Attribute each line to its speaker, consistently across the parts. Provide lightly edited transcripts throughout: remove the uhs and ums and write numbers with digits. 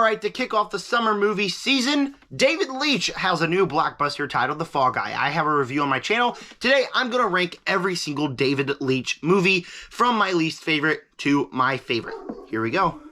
Speaker 1: Alright, to kick off the summer movie season, David Leitch has a new blockbuster titled The Fall Guy. I have a review on my channel. Today, I'm going to rank every single David Leitch movie from my least favorite to my favorite. Here we go.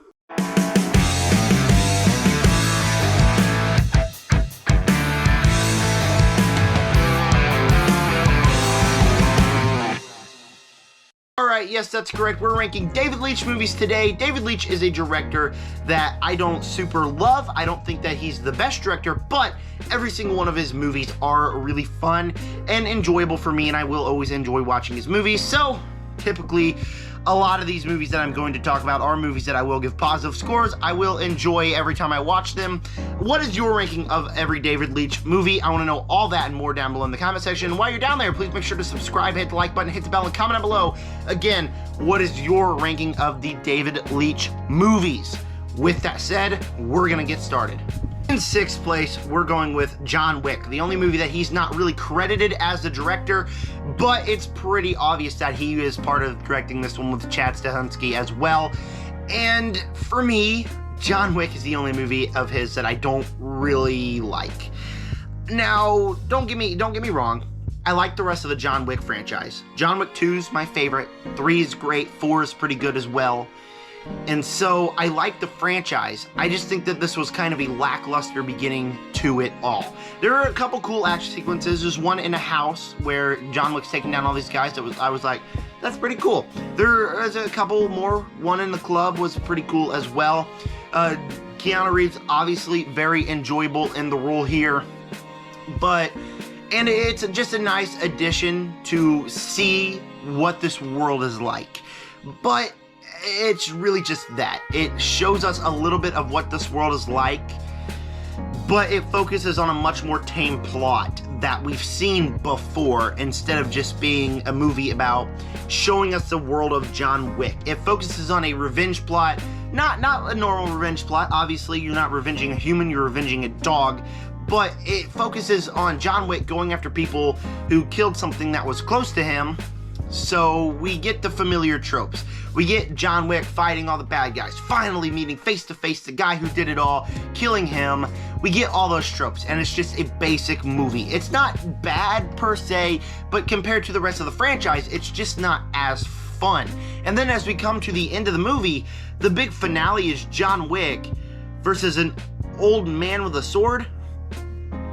Speaker 1: Alright, yes, that's correct. We're ranking David Leitch movies today. David Leitch is a director that I don't super love. I don't think that he's the best director, but every single one of his movies are really fun and enjoyable for me, and I will always enjoy watching his movies. So, typically, a lot of these movies that I'm going to talk about are movies that I will give positive scores. I will enjoy every time I watch them. What is your ranking of every David Leitch movie? I want to know all that and more down below in the comment section. While you're down there, please make sure to subscribe, hit the like button, hit the bell, and comment down below. Again, what is your ranking of the David Leitch movies? With that said, we're going to get started. In sixth place, we're going with John Wick, the only movie that he's not really credited as the director, but it's pretty obvious that he is part of directing this one with Chad Stahelski as well. And for me, John Wick is the only movie of his that I don't really like. Now, don't get me wrong. I like the rest of the John Wick franchise. John Wick 2's my favorite. 3 is great. 4 is pretty good as well. And so I like the franchise. I just think that this was kind of a lackluster beginning to it all. There are a couple cool action sequences. There's one in a house where John Wick's taking down all these guys. I was like, that's pretty cool. There's a couple more. One in the club was pretty cool as well. Keanu Reeves, obviously very enjoyable in the role here. And it's just a nice addition to see what this world is like. But it's really just that. It shows us a little bit of what this world is like, but it focuses on a much more tame plot that we've seen before instead of just being a movie about showing us the world of John Wick. It focuses on a revenge plot, not a normal revenge plot. Obviously, you're not revenging a human, you're revenging a dog, but it focuses on John Wick going after people who killed something that was close to him. So we get the familiar tropes. We get John Wick fighting all the bad guys, finally meeting face to face the guy who did it all, killing him. We get all those tropes, and it's just a basic movie. It's not bad per se, but compared to the rest of the franchise, it's just not as fun. And then as we come to the end of the movie, the big finale is John Wick versus an old man with a sword.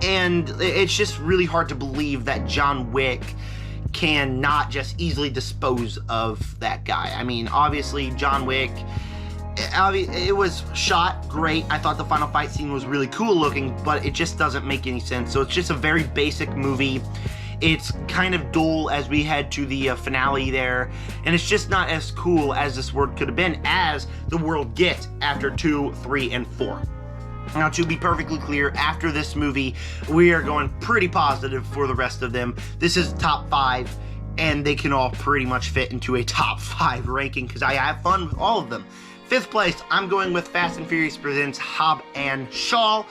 Speaker 1: And it's just really hard to believe that John Wick can not just easily dispose of that guy. I mean, obviously, John Wick, it was shot great. I thought the final fight scene was really cool looking, but it just doesn't make any sense. So it's just a very basic movie. It's kind of dull as we head to the finale there, and it's just not as cool as this world could have been as the world gets after 2, 3, and 4. Now, to be perfectly clear, after this movie, we are going pretty positive for the rest of them. This is top 5, and they can all pretty much fit into a top 5 ranking because I have fun with all of them. Fifth place, I'm going with Fast and Furious Presents Hobbs and Shaw.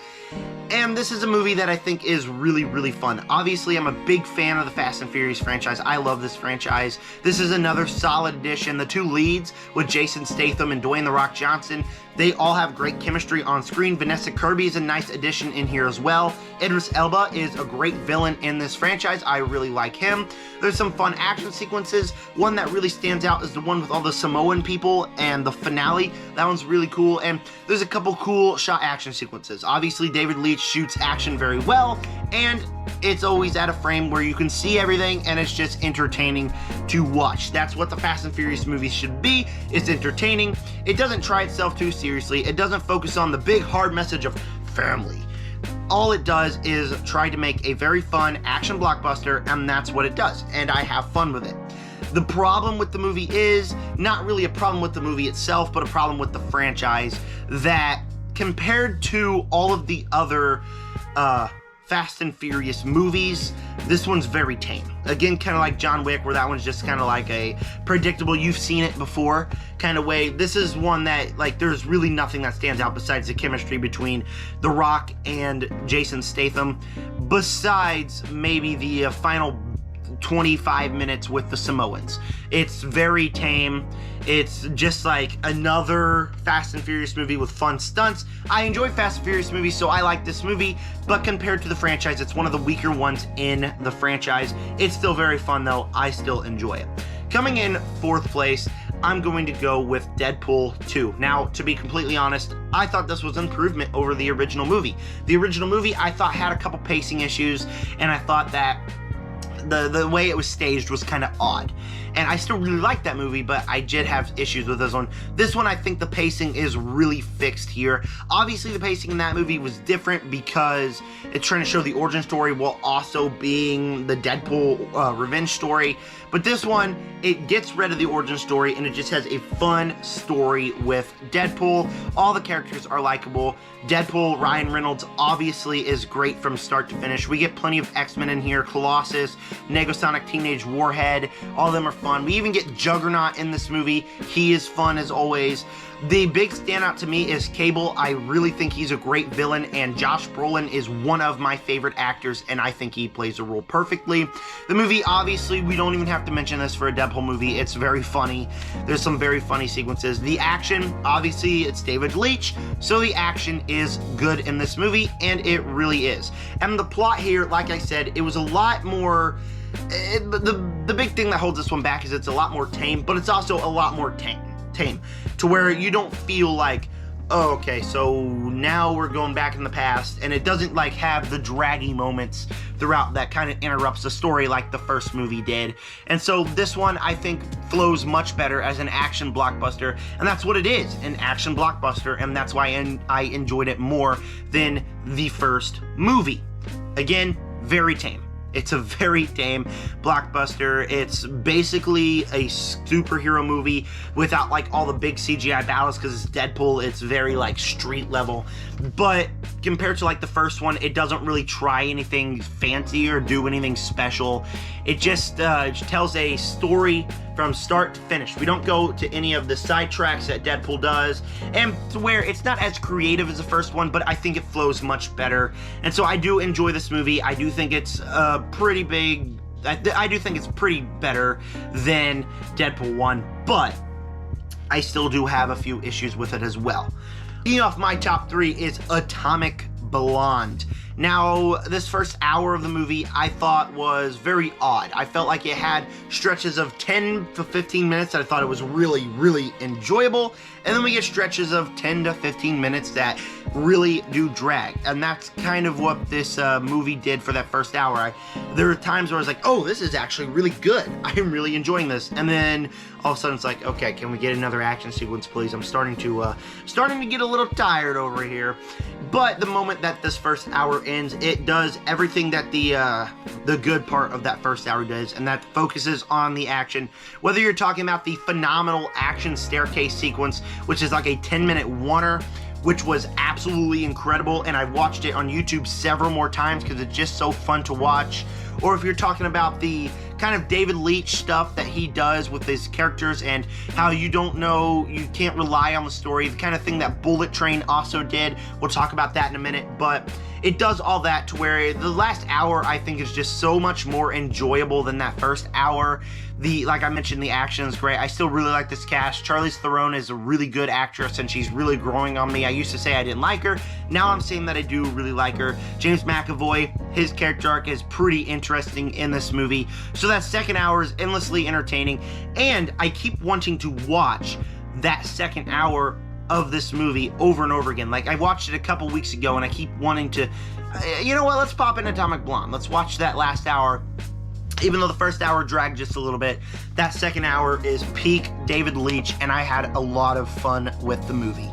Speaker 1: And this is a movie that I think is really, really fun. Obviously, I'm a big fan of the Fast and Furious franchise. I love this franchise. This is another solid addition. The two leads with Jason Statham and Dwayne "The Rock" Johnson, they all have great chemistry on screen. Vanessa Kirby is a nice addition in here as well. Idris Elba is a great villain in this franchise. I really like him. There's some fun action sequences. One that really stands out is the one with all the Samoan people and the finale. That one's really cool. And there's a couple cool shot action sequences. Obviously, David Leitch shoots action very well, and it's always at a frame where you can see everything, and it's just entertaining to watch. That's what the Fast and Furious movies should be. It's entertaining. It doesn't try itself too seriously. It doesn't focus on the big hard message of family. All it does is try to make a very fun action blockbuster, and that's what it does, and I have fun with it. The problem with the movie is not really a problem with the movie itself, but a problem with the franchise, that compared to all of the other Fast and Furious movies, this one's very tame. Again, kind of like John Wick, where that one's just kind of like a predictable, you've seen it before kind of way. This is one that, like, there's really nothing that stands out besides the chemistry between The Rock and Jason Statham, besides maybe the final 25 minutes with the Samoans. It's very tame. It's just like another Fast and Furious movie with fun stunts. I enjoy Fast and Furious movies, so I like this movie, but compared to the franchise, it's one of the weaker ones in the franchise. It's still very fun though. I still enjoy it. Coming in 4th place, I'm going to go with Deadpool 2. Now, to be completely honest, I thought this was an improvement over the original movie. The original movie, I thought, had a couple pacing issues, and I thought that the way it was staged was kind of odd. And I still really like that movie, but I did have issues with this one. This one, I think the pacing is really fixed here. Obviously, the pacing in that movie was different because it's trying to show the origin story while also being the Deadpool revenge story. But this one, it gets rid of the origin story and it just has a fun story with Deadpool. All the characters are likable. Deadpool, Ryan Reynolds, obviously is great from start to finish. We get plenty of X-Men in here, Colossus, Negasonic Teenage Warhead, all of them are fun. We even get Juggernaut in this movie. He is fun as always. The big standout to me is Cable. I really think he's a great villain, and Josh Brolin is one of my favorite actors, and I think he plays the role perfectly. The movie, obviously, we don't even have to mention this for a Deadpool movie. It's very funny. There's some very funny sequences. The action, obviously, it's David Leitch, so the action is good in this movie, and it really is. And the plot here, like I said, it was a lot more... The big thing that holds this one back is it's a lot more tame, but it's also a lot more tame to where you don't feel like, oh, okay, so now we're going back in the past, and it doesn't like have the draggy moments throughout that kind of interrupts the story like the first movie did. And so this one, I think, flows much better as an action blockbuster, and that's what it is, an action blockbuster, and that's why I enjoyed it more than the first movie. Again, very tame. It's a very tame blockbuster. It's basically a superhero movie without like all the big CGI battles because it's Deadpool. It's very like street level. But compared to like the first one, it doesn't really try anything fancy or do anything special. It just tells a story from start to finish. We don't go to any of the side tracks that Deadpool does, and to where it's not as creative as the first one, but I think it flows much better. And so I do enjoy this movie. I do think it's pretty big. I do think it's pretty better than Deadpool 1, but I still do have a few issues with it as well. Kicking off my top 3 is Atomic Blonde. Now, this first hour of the movie I thought was very odd. I felt like it had stretches of 10 to 15 minutes that I thought it was really, really enjoyable. And then we get stretches of 10 to 15 minutes that really do drag. And that's kind of what this movie did for that first hour. There were times where I was like, oh, this is actually really good. I'm really enjoying this. And then all of a sudden it's like, okay, can we get another action sequence, please? I'm starting to get a little tired over here. But the moment that this first hour ends, it does everything that the good part of that first hour does, and that focuses on the action. Whether you're talking about the phenomenal action staircase sequence, which is like a 10-minute oneer, which was absolutely incredible, and I've watched it on YouTube several more times because it's just so fun to watch. Or if you're talking about the kind of David Leitch stuff that he does with his characters and how you don't know, you can't rely on the story, the kind of thing that Bullet Train also did. We'll talk about that in a minute, but it does all that to where the last hour I think is just so much more enjoyable than that first hour. Like I mentioned, the action is great. I still really like this cast. Charlize Theron is a really good actress and she's really growing on me. I used to say I didn't like her. Now I'm saying that I do really like her. James McAvoy, his character arc is pretty interesting in this movie. So that second hour is endlessly entertaining, and I keep wanting to watch that second hour of this movie over and over again. Like, I watched it a couple weeks ago and I keep wanting to, you know what, let's pop in Atomic Blonde. Let's watch that last hour. Even though the first hour dragged just a little bit, that second hour is peak David Leitch, and I had a lot of fun with the movie.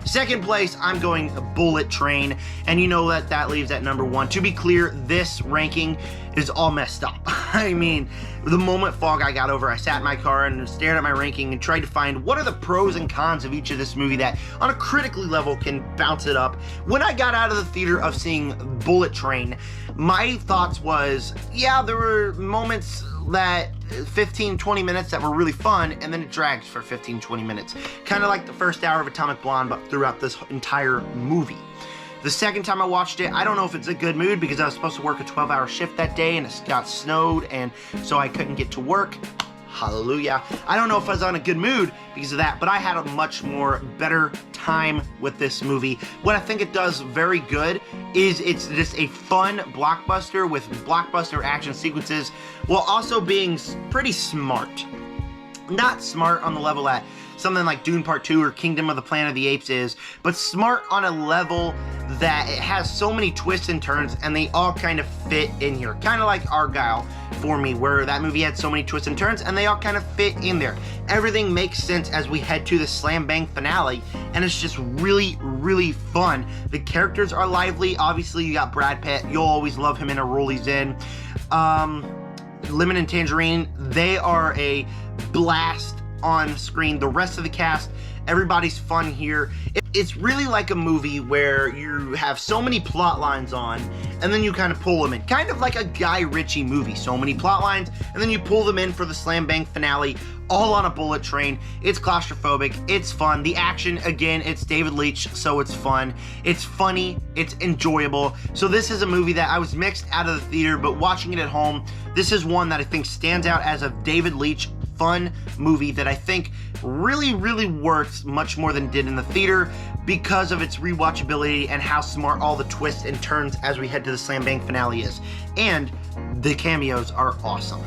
Speaker 1: Second place, I'm going Bullet Train, and you know that leaves at number 1. To be clear, this ranking is all messed up. I mean, the moment Fall Guy got over, I sat in my car and stared at my ranking and tried to find what are the pros and cons of each of this movie that on a critically level can bounce it up. When I got out of the theater of seeing Bullet Train, my thoughts was, yeah, there were moments that 15-20 minutes that were really fun, and then it drags for 15-20 minutes, kind of like the first hour of Atomic Blonde, but throughout this entire movie. The second time I watched it, I don't know if it's a good mood because I was supposed to work a 12-hour shift that day and it got snowed, and so I couldn't get to work. Hallelujah. I don't know if I was on a good mood because of that, but I had a much more better time with this movie. What I think it does very good is it's just a fun blockbuster with blockbuster action sequences while also being pretty smart. Not smart on the level that something like Dune Part 2 or Kingdom of the Planet of the Apes is, but smart on a level that it has so many twists and turns and they all kind of fit in here. Kind of like Argyle for me, where that movie had so many twists and turns and they all kind of fit in there. Everything makes sense as we head to the slam bang finale, and it's just really, really fun. The characters are lively. Obviously, you got Brad Pitt. You'll always love him in a role he's in. Lemon and Tangerine, they are a blast on screen. The rest of the cast, everybody's fun here. It's really like a movie where you have so many plot lines on, and then you kind of pull them in. Kind of like a Guy Ritchie movie. So many plot lines, and then you pull them in for the slam bang finale, all on a bullet train. It's claustrophobic. It's fun. The action, again, it's David Leitch, so it's fun. It's funny. It's enjoyable. So this is a movie that I was mixed out of the theater, but watching it at home, this is one that I think stands out as a David Leitch fun movie that I think really, really works much more than it did in the theater because of its rewatchability and how smart all the twists and turns as we head to the slam bang finale is. And the cameos are awesome.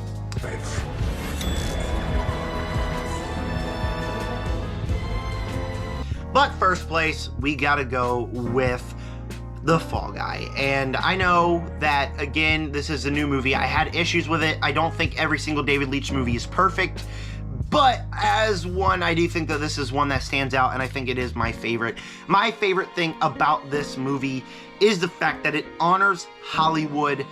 Speaker 1: But first place, we gotta go with The Fall Guy. And I know that, again, this is a new movie. I had issues with it. I don't think every single David Leitch movie is perfect, but as one, I do think that this is one that stands out, and I think it is my favorite. My favorite thing about this movie is the fact that it honors Hollywood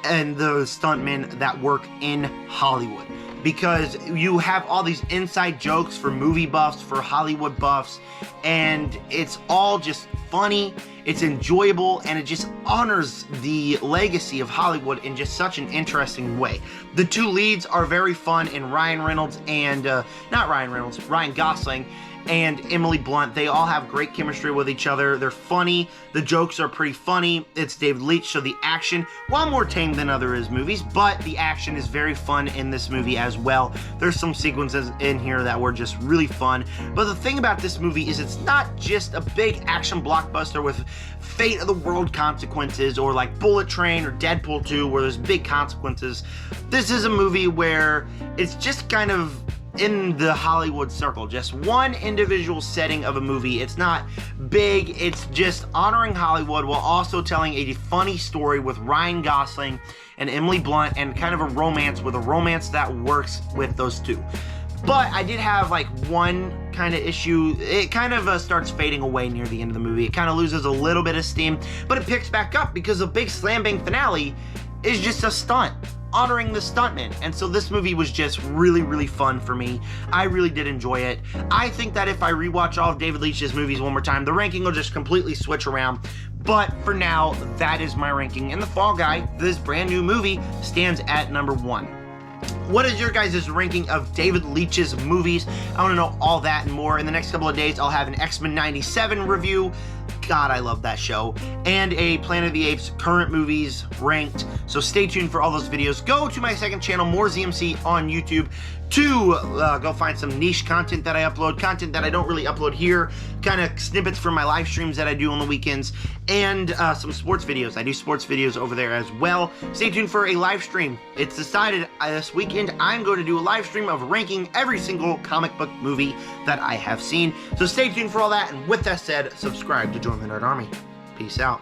Speaker 1: and the stuntmen that work in Hollywood. Because you have all these inside jokes for movie buffs, for Hollywood buffs, and it's all just funny, it's enjoyable, and it just honors the legacy of Hollywood in just such an interesting way. The two leads are very fun in Ryan Reynolds and, Ryan Gosling and Emily Blunt. They all have great chemistry with each other. They're funny. The jokes are pretty funny. It's David Leitch, so the action, while more tame than other his movies, but the action is very fun in this movie as well. There's some sequences in here that were just really fun. But the thing about this movie is it's not just a big action blockbuster with fate of the world consequences, or like Bullet Train or Deadpool 2 where there's big consequences. This is a movie where it's just kind of in the Hollywood circle, just one individual setting of a movie. It's not big, it's just honoring Hollywood while also telling a funny story with Ryan Gosling and Emily Blunt, and kind of a romance that works with those two. But I did have like one kind of issue. It kind of starts fading away near the end of the movie. It kind of loses a little bit of steam, but it picks back up because the big slam bang finale is just a stunt, honoring the stuntmen. And so this movie was just really, really fun for me. I really did enjoy it. I think that if I rewatch all of David Leitch's movies one more time, the ranking will just completely switch around. But for now, that is my ranking. And The Fall Guy, this brand new movie, stands at number 1. What is your guys' ranking of David Leitch's movies? I want to know all that and more. In the next couple of days, I'll have an X-Men 97 review. God, I love that show. And a Planet of the Apes current movies ranked. So stay tuned for all those videos. Go to my second channel, More ZMC on YouTube, to go find some niche content that I upload, content that I don't really upload here, kind of snippets from my live streams that I do on the weekends, and some sports videos. I do sports videos over there as well. Stay tuned for a live stream. It's decided this weekend I'm going to do a live stream of ranking every single comic book movie that I have seen. So stay tuned for all that, and with that said, subscribe to join the Nerd Army. Peace out.